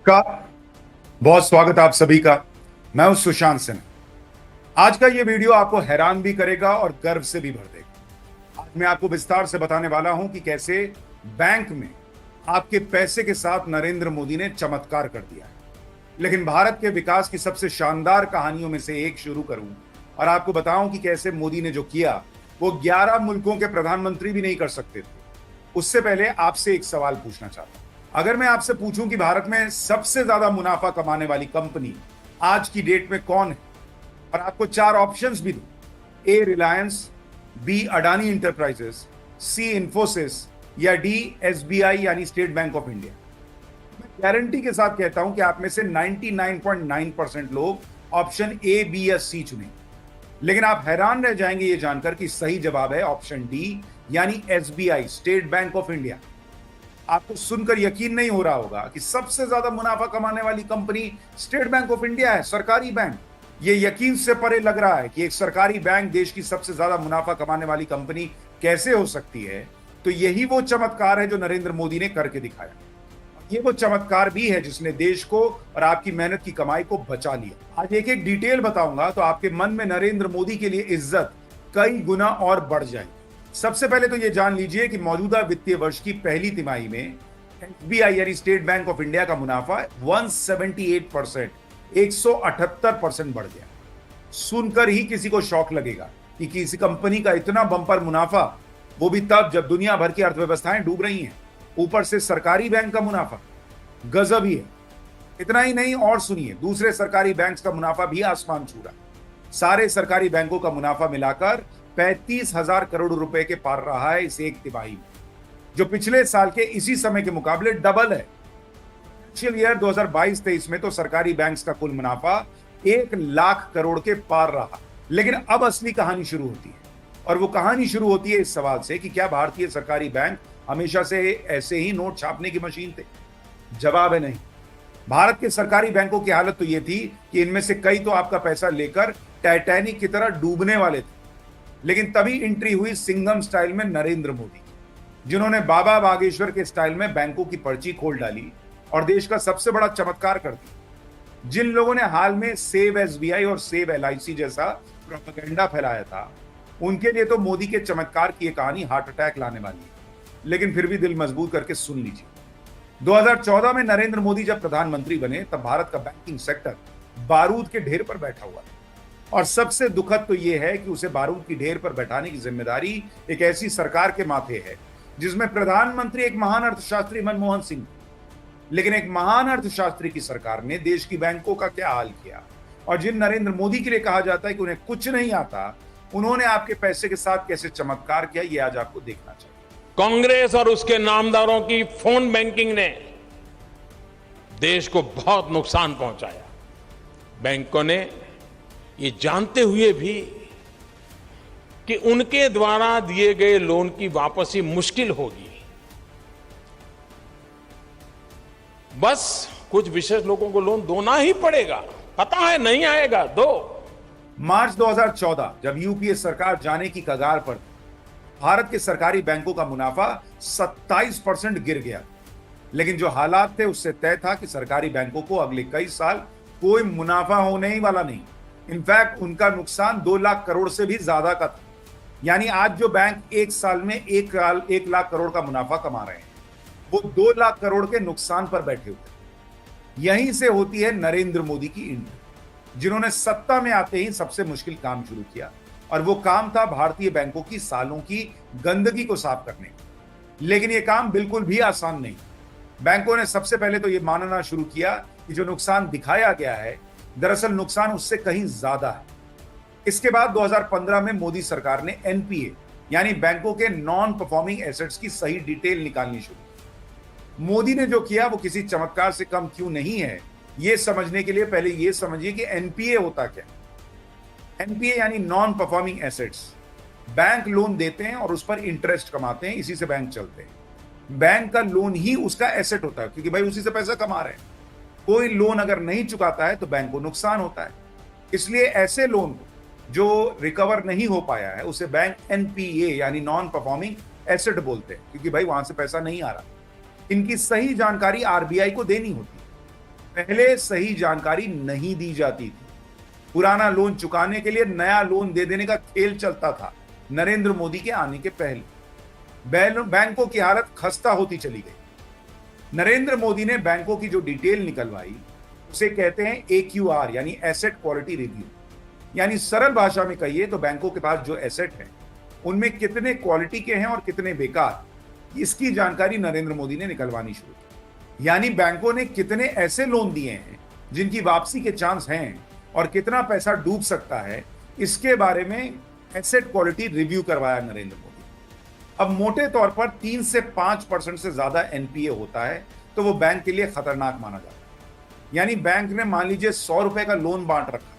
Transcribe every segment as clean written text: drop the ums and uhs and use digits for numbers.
नमस्कार। बहुत स्वागत आप सभी का। मैं हूं सुशांत सिन्हा। आज का ये वीडियो आपको हैरान भी करेगा और गर्व से भी भर देगा। आज मैं आपको विस्तार से बताने वाला हूं कि कैसे बैंक में आपके पैसे के साथ नरेंद्र मोदी ने चमत्कार कर दिया है। लेकिन भारत के विकास की सबसे शानदार कहानियों में से एक शुरू करूं और आपको बताऊं कि कैसे मोदी ने जो किया वो 11 मुल्कों के प्रधानमंत्री भी नहीं कर सकते थे। उससे पहले आपसे एक सवाल पूछना चाहता हूं। अगर मैं आपसे पूछूं कि भारत में सबसे ज्यादा मुनाफा कमाने वाली कंपनी आज की डेट में कौन है और आपको 4 ऑप्शंस भी दूं, ए रिलायंस, बी अडानी इंटरप्राइजेस, सी इंफोसिस या डी एसबीआई यानी स्टेट बैंक ऑफ इंडिया, मैं गारंटी के साथ कहता हूं कि आप में से 99.9% लोग ऑप्शन ए, बी या सी चुनेंगे। लेकिन आप हैरान रह जाएंगे ये जानकर कि सही जवाब है ऑप्शन डी यानी SBI, state bank of India. आपको सुनकर यकीन नहीं हो रहा होगा कि सबसे ज्यादा मुनाफा कमाने वाली company state bank of India है, सरकारी बैंक। ये यकीन से परे लग रहा है कि एक सरकारी बैंक देश की सबसे ज्यादा मुनाफा कमाने वाली कंपनी कैसे हो सकती है। तो यही वो चमत्कार है जो नरेंद्र मोदी ने करके दिखाया। ये वो चमत्कार भी है जिसने देश को और आपकी मेहनत की कमाई को बचा लिया। आज एक एक डिटेल बताऊंगा तो आपके मन में नरेंद्र मोदी के लिए इज्जत कई गुना और बढ़ जाएगी। सबसे पहले तो यह जान लीजिए कि मौजूदा वित्तीय वर्ष की पहली तिमाही में एसबीआई यानी स्टेट बैंक ऑफ इंडिया का मुनाफा 178%, 178% बढ़ गया। सुनकर ही किसी को शौक लगेगा कि किसी कंपनी का इतना बंपर मुनाफा, वो भी तब जब दुनिया भर की अर्थव्यवस्थाएं डूब रही हैं। ऊपर से सरकारी बैंक का मुनाफा गजब ही है। इतना ही नहीं, और सुनिए, दूसरे सरकारी बैंक का मुनाफा भी आसमान छू रहा। सारे सरकारी बैंकों का मुनाफा मिलाकर 35,000 करोड़ रुपए के पार रहा है इस एक तिमाही में, जो पिछले साल के इसी समय के मुकाबले डबल है। फाइनेंशियल ईयर 2022-23 में तो सरकारी बैंक्स का कुल मुनाफा 1 लाख करोड़ के पार रहा। लेकिन अब असली कहानी शुरू होती है, और वो कहानी शुरू होती है इस सवाल से कि क्या भारतीय सरकारी बैंक हमेशा से ऐसे ही नोट छापने की मशीन थे? जवाब है नहीं। भारत के सरकारी बैंकों की हालत तो यह थी कि इनमें से कई तो आपका पैसा लेकर टाइटैनिक की तरह डूबने वाले थे। लेकिन तभी एंट्री हुई सिंघम स्टाइल में नरेंद्र मोदी, जिन्होंने बाबा बागेश्वर के स्टाइल में बैंकों की पर्ची खोल डाली और देश का सबसे बड़ा चमत्कार कर दिया। जिन लोगों ने हाल में सेव एसबीआई और सेव एलआईसी जैसा प्रोपेगेंडा फैलाया था, उनके लिए तो मोदी के चमत्कार की यह कहानी हार्ट अटैक लाने वाली है। लेकिन फिर भी दिल मजबूत करके सुन लीजिए। 2014 में नरेंद्र मोदी जब प्रधानमंत्री बने तब भारत का बैंकिंग सेक्टर बारूद के ढेर पर बैठा हुआ था। और सबसे दुखद तो यह है कि उसे बारूद की ढेर पर बैठाने की जिम्मेदारी एक ऐसी सरकार के माथे है जिसमें प्रधानमंत्री एक महान अर्थशास्त्री मनमोहन सिंह। लेकिन एक महान अर्थशास्त्री की सरकार ने देश की बैंकों का क्या हाल किया। और जिन नरेंद्र मोदी के लिए कहा जाता है कि उन्हें कुछ नहीं आता, उन्होंने आपके पैसे के साथ कैसे चमत्कार किया, ये आज आपको देखना चाहिए। कांग्रेस और उसके नामदारों की फोन बैंकिंग ने देश को बहुत नुकसान पहुंचाया। बैंकों ने ये जानते हुए भी कि उनके द्वारा दिए गए लोन की वापसी मुश्किल होगी, बस कुछ विशेष लोगों को लोन देना ही पड़ेगा, पता है नहीं आएगा, दो। मार्च 2014 जब यूपीए सरकार जाने की कगार पर, भारत के सरकारी बैंकों का मुनाफा 27% गिर गया। लेकिन जो हालात थे उससे तय था कि सरकारी बैंकों को अगले कई साल कोई मुनाफा होने ही वाला नहीं। इनफैक्ट उनका नुकसान 2 लाख करोड़ से भी ज्यादा का था। यानी आज जो बैंक एक साल में 1 लाख करोड़ का मुनाफा कमा रहे हैं, वो 2 लाख करोड़ के नुकसान पर बैठे हुए। यहीं से होती है नरेंद्र मोदी की एंट्री, जिन्होंने सत्ता में आते ही सबसे मुश्किल काम शुरू किया, और वो काम था भारतीय बैंकों की सालों की गंदगी को साफ करने। लेकिन ये काम बिल्कुल भी आसान नहीं। बैंकों ने सबसे पहले तो ये मानना शुरू किया कि जो नुकसान दिखाया गया है, दरअसल नुकसान उससे कहीं ज्यादा है। इसके बाद 2015 में मोदी सरकार ने एनपीए यानी बैंकों के नॉन परफॉर्मिंग एसेट्स की सही डिटेल निकालनी शुरू की। मोदी ने जो किया वो किसी चमत्कार से कम क्यों नहीं है, ये समझने के लिए पहले ये समझिए कि एनपीए होता क्या। एनपीए यानी non performing assets. Bank loan देते हैं और उस पर इंटरेस्ट कमाते हैं, इसी से बैंक चलते हैं। बैंक का लोन ही उसका एसेट होता है, क्योंकि भाई उसी से पैसा कमा रहे हैं। कोई लोन अगर नहीं चुकाता है तो बैंक को नुकसान होता है। इसलिए ऐसे लोन जो रिकवर नहीं हो पाया है उसे बैंक एनपीए यानी नॉन परफॉर्मिंग एसेट बोलते हैं, क्योंकि भाई वहां से पैसा नहीं आ रहा। इनकी सही जानकारी आरबीआई को देनी होती है। पहले सही जानकारी नहीं दी जाती थी। पुराना लोन चुकाने के लिए नया लोन दे देने का खेल चलता था नरेंद्र मोदी के आने के पहले। बैंकों की हालत खस्ता होती चली गई। नरेंद्र मोदी ने बैंकों की जो डिटेल निकलवाई उसे कहते हैं AQR यानी एसेट क्वालिटी रिव्यू। यानी सरल भाषा में कहिए तो बैंकों के पास जो एसेट है उनमें कितने क्वालिटी के हैं और कितने बेकार, इसकी जानकारी नरेंद्र मोदी ने निकलवानी शुरू की। यानी बैंकों ने कितने ऐसे लोन दिए हैं जिनकी वापसी के चांस हैं और कितना पैसा डूब सकता है, इसके बारे में एसेट क्वालिटी रिव्यू करवाया नरेंद्र मोदी। अब मोटे तौर पर 3 से 5% से ज्यादा NPA होता है तो वो बैंक के लिए खतरनाक माना जाता है। यानी बैंक ने मान लीजिए 100 रुपए का लोन बांट रखा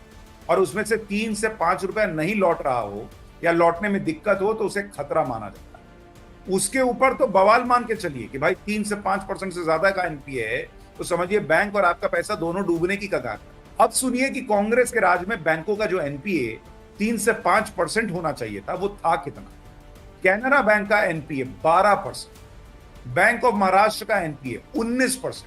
और उसमें से 3 से 5 रुपए नहीं लौट रहा हो या लौटने में दिक्कत हो तो उसे खतरा माना जाता है। उसके ऊपर तो बवाल मान के चलिए कि भाई 3 से 5% से ज्यादा का NPA है तो समझिए बैंक और आपका पैसा दोनों डूबने की कगार पर। अब सुनिए कि कांग्रेस के राज में बैंकों का जो NPA 3 से 5% होना चाहिए था वो था कितना। कैनरा बैंक का NPA 12%, बैंक ऑफ महाराष्ट्र का NPA 19%,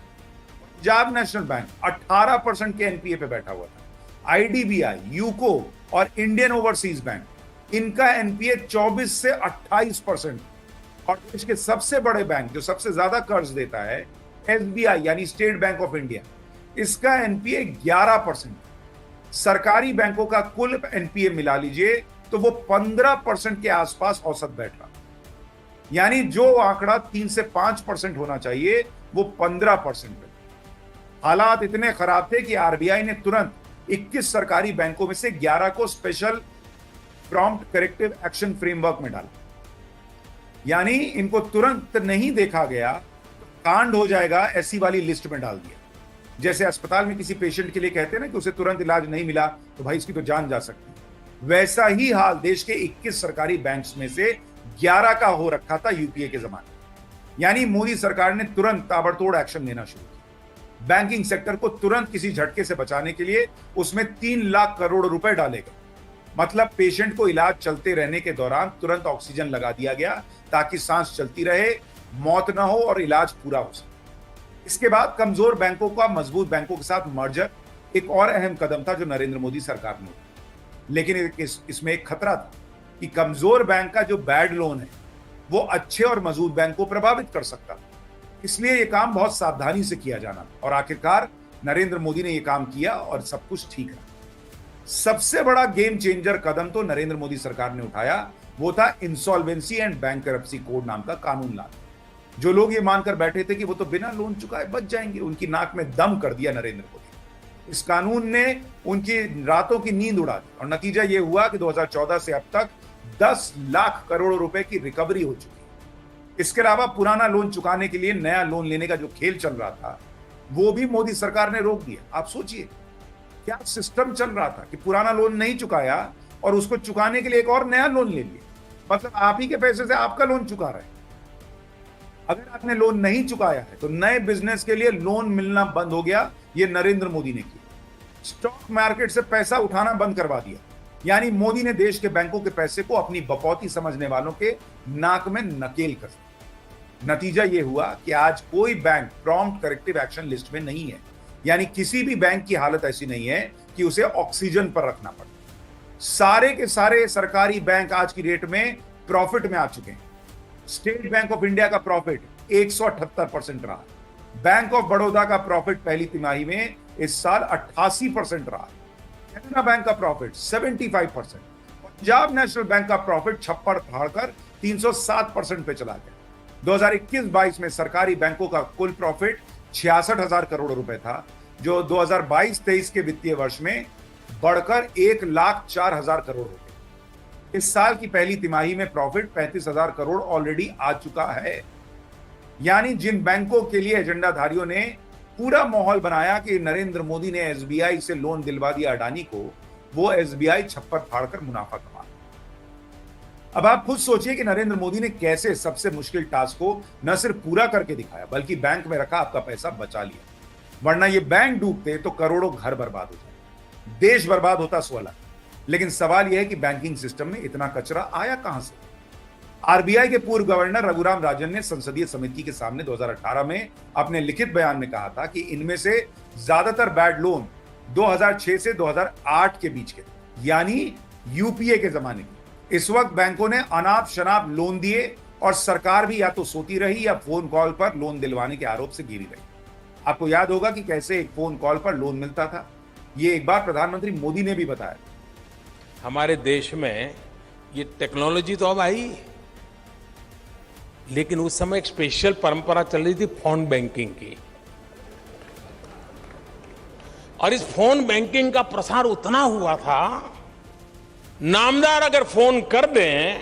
पंजाब नेशनल बैंक 18% के NPA पे बैठा हुआ था। IDBI, यूको और इंडियन ओवरसीज बैंक इनका NPA 24 से 28%। और देश के सबसे बड़े बैंक जो सबसे ज्यादा कर्ज देता है SBI यानी स्टेट बैंक ऑफ इंडिया, इसका NPA 11%। सरकारी बैंकों का कुल NPA मिला लीजिए तो वो 15% के आसपास औसत बैठ रहा। यानी जो आंकड़ा 3 से 5% होना चाहिए वो 15% पे। हालात इतने खराब थे कि RBI ने तुरंत 21 सरकारी बैंकों में से 11 को special prompt corrective action framework में डाला। यानी इनको तुरंत नहीं देखा गया तो कांड हो जाएगा ऐसी वाली लिस्ट में डाल दिया। जैसे अस्पताल में किसी पेशेंट के लिए कहते हैं ना कि उसे तुरंत इलाज नहीं मिला तो भाई इसकी तो जान जा सकती है, वैसा ही हाल देश के 21 सरकारी बैंक्स में से 11 का हो रखा था UPA के जमाने। यानी मोदी सरकार ने तुरंत ताबड़तोड़ एक्शन लेना शुरू किया। बैंकिंग सेक्टर को तुरंत किसी झटके से बचाने के लिए उसमें 3 लाख करोड़ रुपए डाले गए। मतलब पेशेंट को इलाज चलते रहने के दौरान तुरंत ऑक्सीजन लगा दिया गया ताकि सांस चलती रहे, मौत ना हो और इलाज पूरा हो सके। इसके बाद कमजोर बैंकों का मजबूत बैंकों के साथ मर्जर एक और अहम कदम था जो नरेंद्र मोदी सरकार ने उठाया। लेकिन इसमें एक खतरा था कि कमजोर बैंक का जो बैड लोन है वो अच्छे और मजबूत बैंक को प्रभावित कर सकता था। इसलिए यह काम बहुत सावधानी से किया जाना था और आखिरकार नरेंद्र मोदी ने यह काम किया और सब कुछ ठीक रहा। सबसे बड़ा गेम चेंजर कदम तो नरेंद्र मोदी सरकार ने उठाया, वो था इंसॉल्वेंसी एंड बैंकरप्सी कोड नाम का कानून लाना। जो लोग ये मानकर बैठे थे कि वो तो बिना लोन चुकाए बच जाएंगे, उनकी नाक में दम कर दिया नरेंद्र मोदी। इस कानून ने उनकी रातों की नींद उड़ा दी और नतीजा ये हुआ कि 2014 से अब तक 10 लाख करोड़ रुपए की रिकवरी हो चुकी है। इसके अलावा पुराना लोन चुकाने के लिए नया लोन लेने का जो खेल चल रहा था वो भी मोदी सरकार ने रोक दिया। आप सोचिए क्या सिस्टम चल रहा था कि पुराना लोन नहीं चुकाया और उसको चुकाने के लिए एक और नया लोन ले लिया। मतलब आप ही के पैसे से आपका लोन चुका रहे हैं। अगर आपने लोन नहीं चुकाया है तो नए बिजनेस के लिए लोन मिलना बंद हो गया। ये नरेंद्र मोदी ने किया। स्टॉक मार्केट से पैसा उठाना बंद करवा दिया। यानी मोदी ने देश के बैंकों के पैसे को अपनी बकौती समझने वालों के नाक में नकेल कर दिया। नतीजा यह हुआ कि आज कोई bank prompt corrective action list में नहीं है। यानी किसी भी बैंक की हालत ऐसी नहीं है कि उसे ऑक्सीजन पर रखना पड़े। सारे के सारे सरकारी बैंक आज की डेट में प्रॉफिट में आ चुके हैं। स्टेट बैंक ऑफ इंडिया का प्रॉफिट 178% रहा। बैंक ऑफ बड़ौदा का प्रॉफिट पहली तिमाही में इस साल 88% रहा। कैनरा बैंक का प्रॉफिट 75%, पंजाब नेशनल बैंक का प्रॉफिट छप्पर फाड़कर 307% पे चला गया। 2021-22 में सरकारी बैंकों का कुल प्रॉफिट 66,000 करोड़ रुपए था, जो 2022-23 के वित्तीय वर्ष में बढ़कर 1,04,000 करोड़ रुपए। इस साल की पहली तिमाही में प्रॉफिट 35,000 करोड़ ऑलरेडी आ चुका है। यानी जिन बैंकों के लिए एजेंडाधारियों ने पूरा माहौल बनाया कि नरेंद्र मोदी ने SBI से लोन दिलवा दिया अडानी को, वो SBI छप्पर फाड़कर मुनाफा कमा। अब आप खुद सोचिए कि नरेंद्र मोदी ने कैसे सबसे मुश्किल टास्क को न सिर्फ पूरा करके दिखाया बल्कि बैंक में रखा आपका पैसा बचा लिया। वरना ये बैंक डूबते तो करोड़ों घर बर्बाद हो जाते, देश बर्बाद होता सो अलग। लेकिन सवाल यह है कि बैंकिंग सिस्टम में इतना कचरा आया कहां से। आरबीआई के पूर्व गवर्नर रघुराम राजन ने संसदीय समिति के सामने 2018 में अपने लिखित बयान में कहा था कि इनमें से ज्यादातर बैड लोन 2006 से 2008 के बीच के थे, यानी यूपीए के जमाने के। इस वक्त बैंकों ने अनाप शनाप लोन दिए और सरकार भी या तो सोती रही या फोन कॉल पर लोन दिलवाने के आरोप से घिरी रही। आपको याद होगा कि कैसे एक फोन कॉल पर लोन मिलता था। ये एक बार प्रधानमंत्री मोदी ने भी बताया। हमारे देश में ये टेक्नोलॉजी तो अब आई, लेकिन उस समय एक स्पेशल परंपरा चल रही थी फोन बैंकिंग की, और इस फोन बैंकिंग का प्रसार उतना हुआ था, नामदार अगर फोन कर दें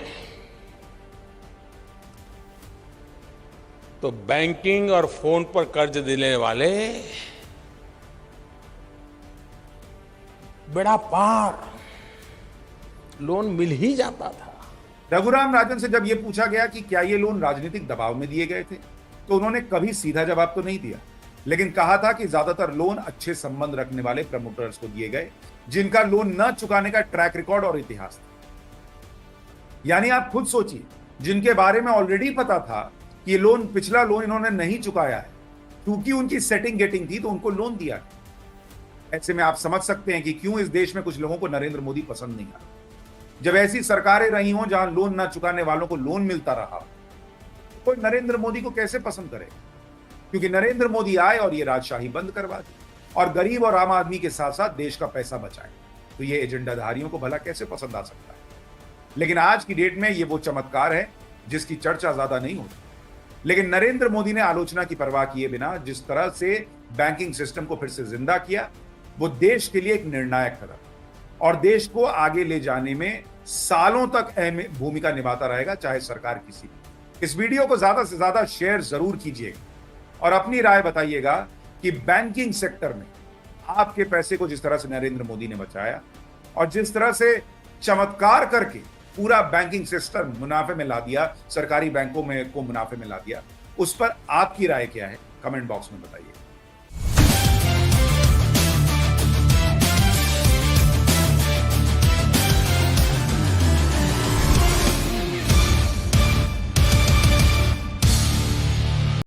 तो बैंकिंग और फोन पर कर्ज देने वाले बेड़ा पार लोन मिल ही जाता था। रघुराम राजन से जब यह पूछा गया कि क्या ये लोन राजनीतिक दबाव में दिए गए थे, तो उन्होंने कभी सीधा जवाब तो नहीं दिया, लेकिन कहा था कि ज्यादातर लोन अच्छे संबंध रखने वाले प्रमोटर्स को दिए गए, जिनका लोन न चुकाने का ट्रैक रिकॉर्ड और इतिहास था। यानी आप खुद सोचिए, जिनके बारे में ऑलरेडी पता था कि ये पिछला लोन इन्होंने नहीं चुकाया है, क्योंकि उनकी सेटिंग गेटिंग थी तो उनको लोन दिया। ऐसे में आप समझ सकते हैं कि क्यों इस देश में कुछ लोगों को नरेंद्र मोदी पसंद नहीं आता। जब ऐसी सरकारें रही हों जहां लोन न चुकाने वालों को लोन मिलता रहा, कोई नरेंद्र मोदी को कैसे पसंद करेगा? क्योंकि नरेंद्र मोदी आए और ये राजशाही बंद करवा दी और गरीब और आम आदमी के साथ साथ देश का पैसा बचाए, तो ये एजेंडाधारियों को भला कैसे पसंद आ सकता है? लेकिन आज की डेट में ये वो चमत्कार है जिसकी चर्चा ज्यादा नहीं होती, लेकिन नरेंद्र मोदी ने आलोचना की परवाह किए बिना जिस तरह से बैंकिंग सिस्टम को फिर से जिंदा किया, वो देश के लिए एक निर्णायक कदम और देश को आगे ले जाने में सालों तक अहम भूमिका निभाता रहेगा, चाहे सरकार किसी भी। इस वीडियो को ज्यादा से ज्यादा शेयर जरूर कीजिएगा और अपनी राय बताइएगा कि बैंकिंग सेक्टर में आपके पैसे को जिस तरह से नरेंद्र मोदी ने बचाया और जिस तरह से चमत्कार करके पूरा बैंकिंग सिस्टम मुनाफे में ला दिया, सरकारी बैंकों में को मुनाफे में ला दिया, उस पर आपकी राय क्या है? कमेंट बॉक्स में बताइए।